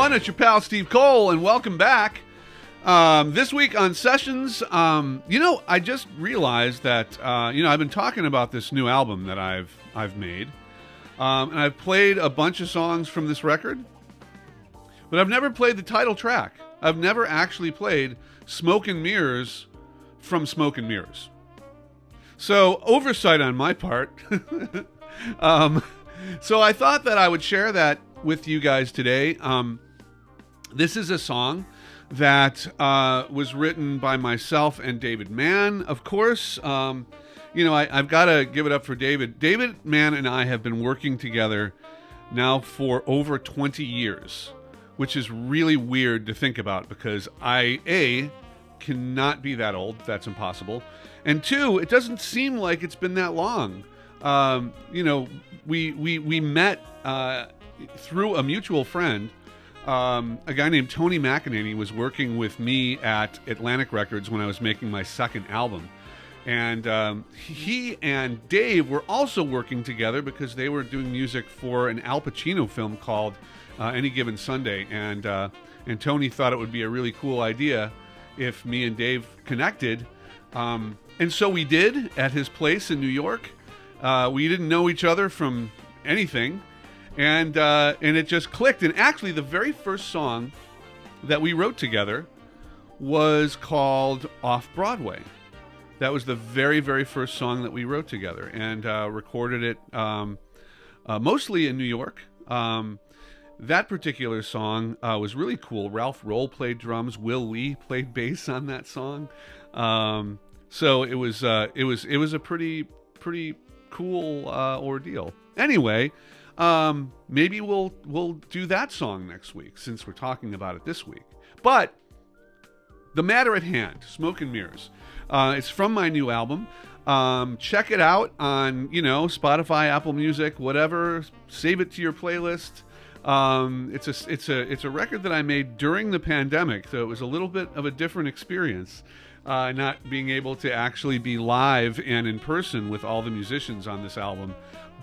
everyone. It's your pal Steve Cole, and welcome back. This week on Sessions, I just realized that I've been talking about this new album that I've made, and I've played a bunch of songs from this record, but I've never played the title track. I've never actually played "Smoke and Mirrors" from "Smoke and Mirrors." So oversight on my part. So I thought that I would share that with you guys today. This is a song that was written by myself and David Mann, of course. I've got to give it up for David. David Mann and I have been working together now for over 20 years, which is really weird to think about because I cannot be that old. That's impossible. And two, it doesn't seem like it's been that long. We met through a mutual friend. A guy named Tony McEnany was working with me at Atlantic Records when I was making my second album. And he and Dave were also working together because they were doing music for an Al Pacino film called Any Given Sunday. And Tony thought it would be a really cool idea if me and Dave connected. And so we did at his place in New York. We didn't know each other from anything. And it just clicked. And actually, the very first song that we wrote together was called Off Broadway. That was the very, very first song that we wrote together and recorded it mostly in New York. That particular song was really cool. Ralph Roll played drums. Will Lee played bass on that song. So it was a pretty cool ordeal. Anyway. Maybe we'll do that song next week since we're talking about it this week. But the matter at hand, Smoke and Mirrors. It's from my new album. Check it out on, Spotify, Apple Music, whatever. Save it to your playlist. It's a record that I made during the pandemic, so it was a little bit of a different experience. Not being able to actually be live and in person with all the musicians on this album.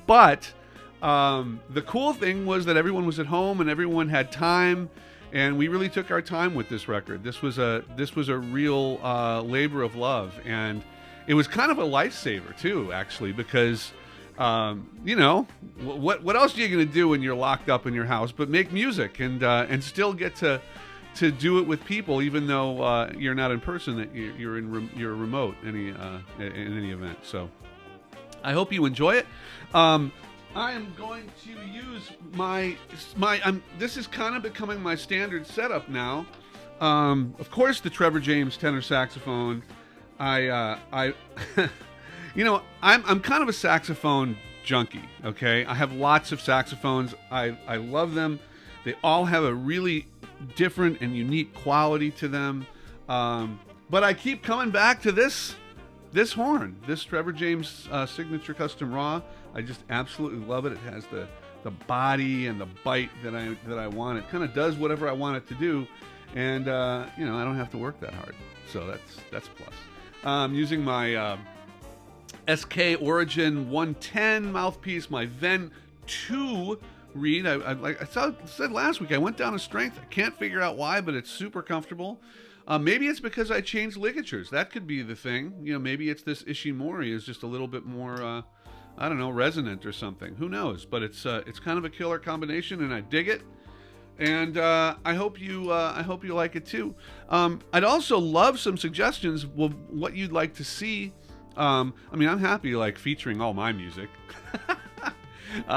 But the cool thing was that everyone was at home and everyone had time, and we really took our time with this record. This was a real labor of love, and it was kind of a lifesaver too, actually, because what else are you going to do when you're locked up in your house but make music and still get to do it with people, even though you're not in person, that you're remote in any event. So I hope you enjoy it. I am going to use my this is kind of becoming my standard setup now. Of course, the Trevor James tenor saxophone. I'm kind of a saxophone junkie. Okay, I have lots of saxophones. I love them. They all have a really different and unique quality to them. But I keep coming back to this horn, this Trevor James Signature Custom Raw. I just absolutely love it. It has the body and the bite that I want. It kind of does whatever I want it to do, and I don't have to work that hard. So that's a plus. I'm using my SK Origin 110 mouthpiece, my Ven 2 reed. I said last week, I went down in strength. I can't figure out why, but it's super comfortable. Maybe it's because I changed ligatures. That could be the thing. Maybe it's this Ishimori is just a little bit more, resonant or something. Who knows? But it's kind of a killer combination, and I dig it. And I hope you like it too. I'd also love some suggestions of what you'd like to see. I'm happy featuring all my music.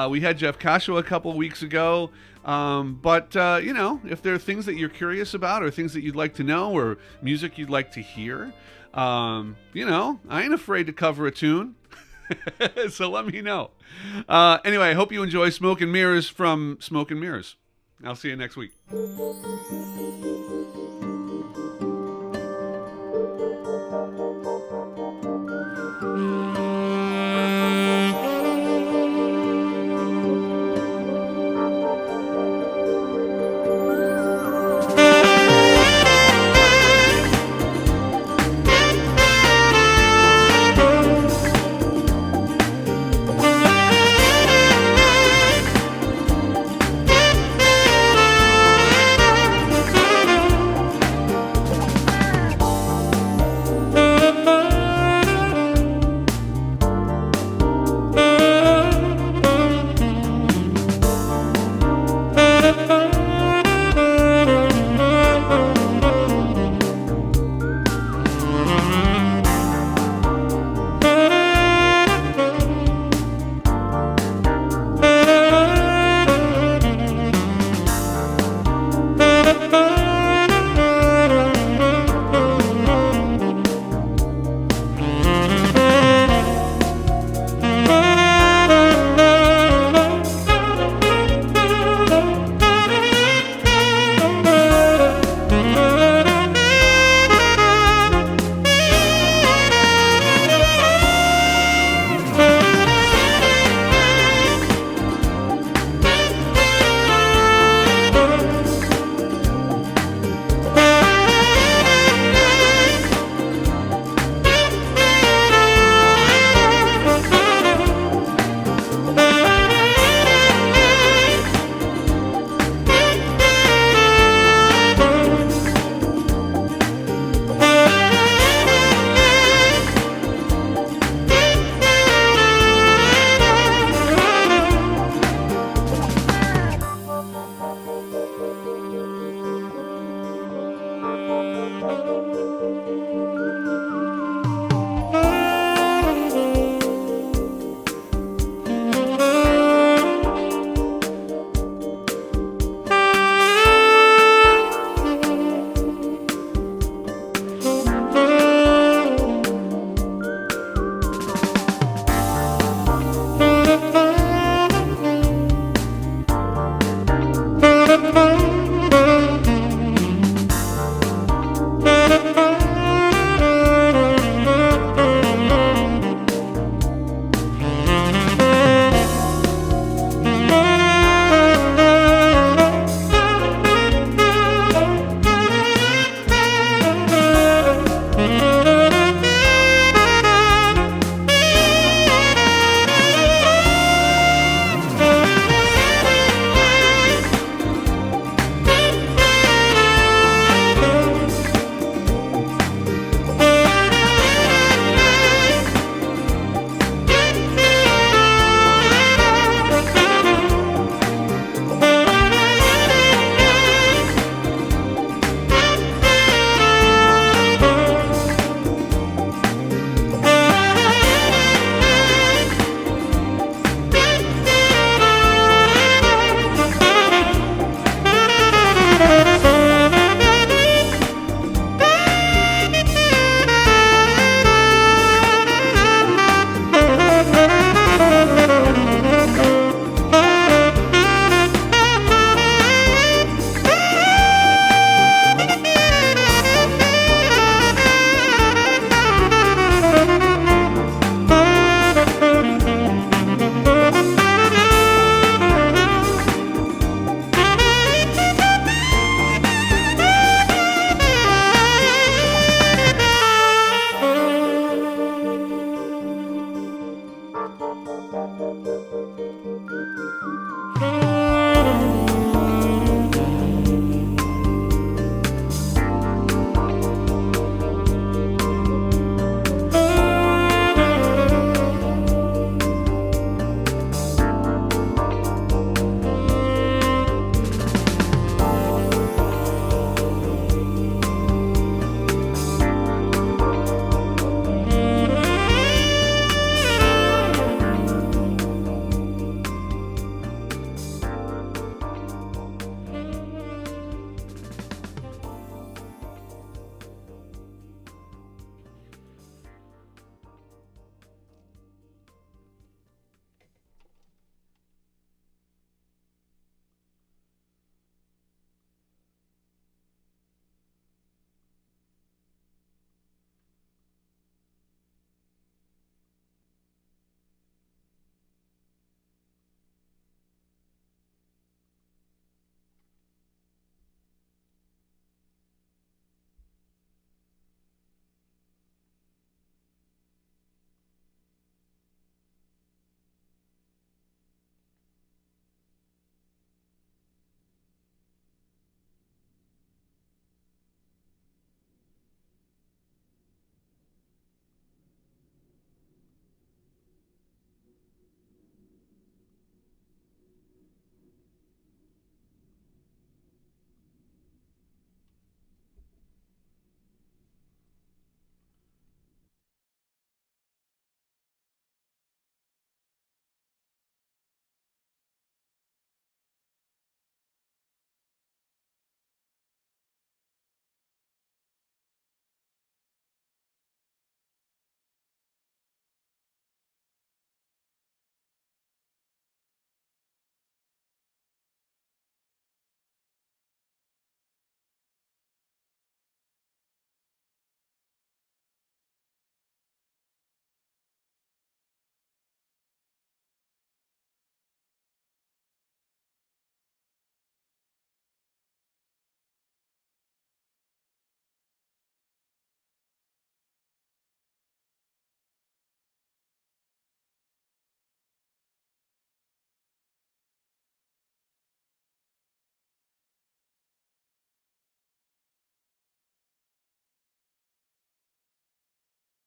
We had Jeff Kasho a couple weeks ago. But if there are things that you're curious about or things that you'd like to know or music you'd like to hear, I ain't afraid to cover a tune. So let me know. Anyway, I hope you enjoy Smoke and Mirrors from Smoke and Mirrors. I'll see you next week.